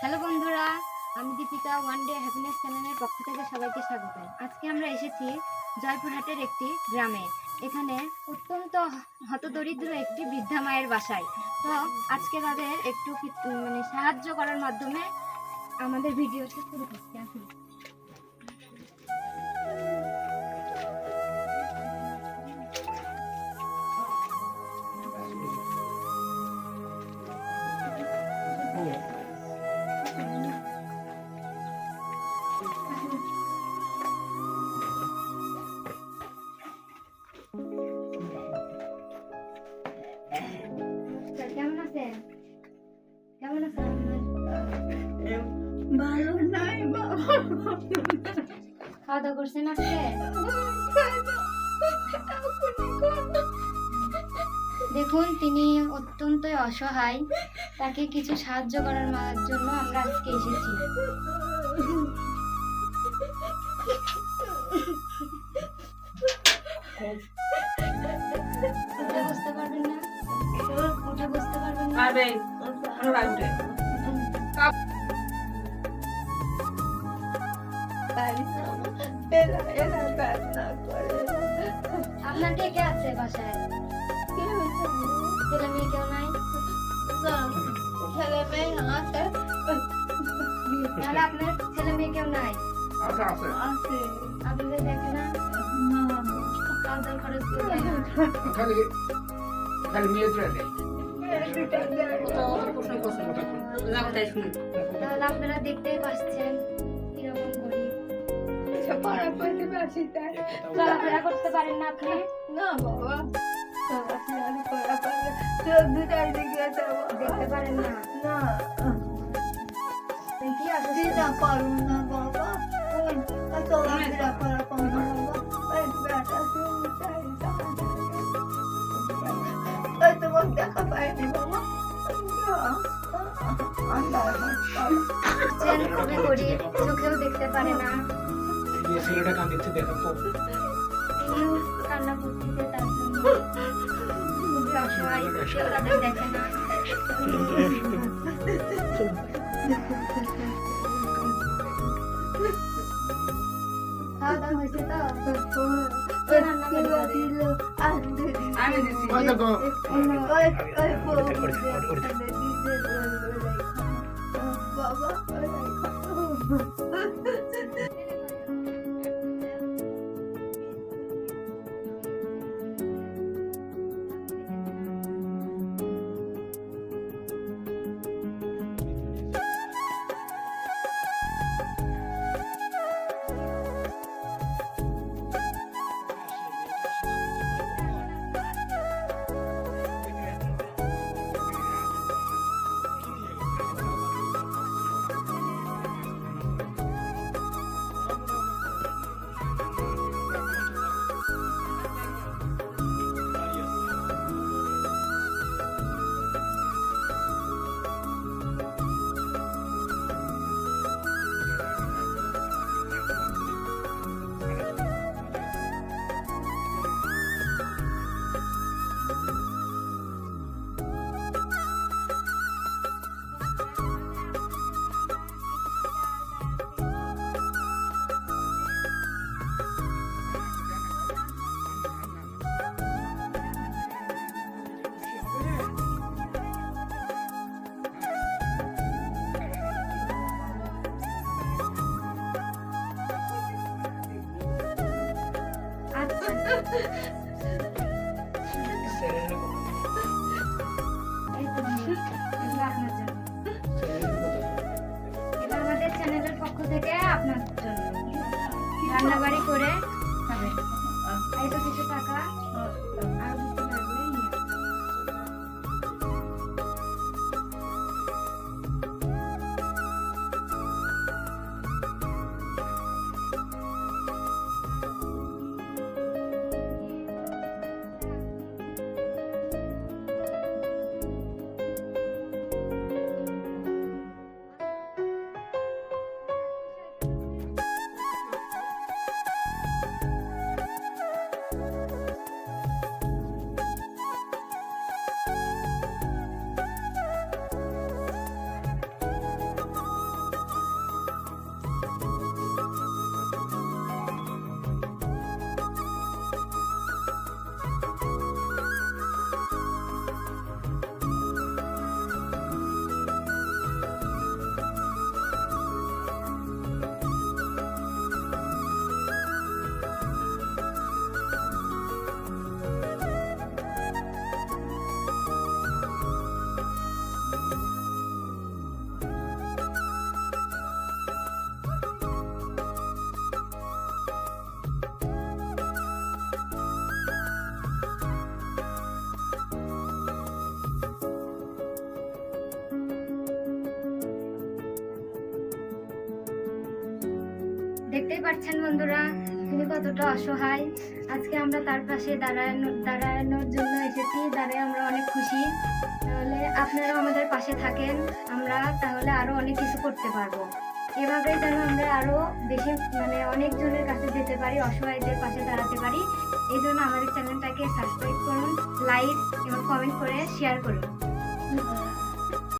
Hello বন্ধুরা, আমি Deepika one day happiness চ্যানেলের পক্ষ থেকে সবাইকে স্বাগত। আজকে আমরা এসেছি জয়পুরহাটের একটি গ্রামে। এখানে অত্যন্ত হতদরিদ্র একটি বৃদ্ধা মায়ের বাসায়। তো আজকে তাদের একটু সাহায্য করার মাধ্যমে আমাদের ভিডিওটি শুরু করতে আসুন। কেমন আছেন? কেমন আছেন? ভালো নাই বাবা। খাওয়া দাওয়া করছেন আজকে? দেখুন, তিনি অত্যন্ত অসহায়। তাকে কিছু সাহায্য করার জন্য আমরা আজকে এসেছি। উঠে বসতে পারবেন না? উঠে বসতে পারবেন না? পারবে, ভালো লাগবে। আপনার কে কে আছে বাসায়? ছেলে মেয়ে কেউ নাই? তাহলে আপনার ছেলে মেয়ে কেউ নাই? আপনাদের দেখে না? খাওয়া খরচ কেউ দেয় না? তাহলে আপনারা দেখতেই পাচ্ছেন কিরকম গরিব। চলাফেরা করতে পারেন না আপনি? দেখতে পারেন না? কি অসুস্থ? দেখা পাইনি বাবা। খুবই গরিব, চোখেও দেখতে পারে না। ছেলেটা কাঁদিচ্ছে দেখো তো। তিনিও কান্না করতেছে, তার জন্য খুবই অসহায়, কেউ তাদের দেখে না। খাওয়া দাওয়া হয়েছে তো? কে রান্না করলো? আমি দিছি। এই তো এগুলো আপনার জন্য। এটা আমাদের চ্যানেলের পক্ষ থেকে আপনার জন্য রান্নাবাড়ি করে খাবেন। এই তো কিছু টাকা, আর কিছু লাগলে নিয়ে আসবেন। দেখতেই পাচ্ছেন বন্ধুরা তিনি কতটা অসহায়। আজকে আমরা তার পাশে দাঁড়ানোর জন্য এসেছি, দাঁড়িয়ে আমরা অনেক খুশি। তাহলে আপনারাও আমাদের পাশে থাকেন, আমরা তাহলে আরো অনেক কিছু করতে পারবো। এভাবে যেন আমরা আরো বেশি অনেকজনের কাছে যেতে পারি, অসহায়দের পাশে দাঁড়াতে পারি। এই জন্য আমাদের চ্যানেলটাকে সাবস্ক্রাইব করুন, লাইক এবং কমেন্ট করে শেয়ার করুন।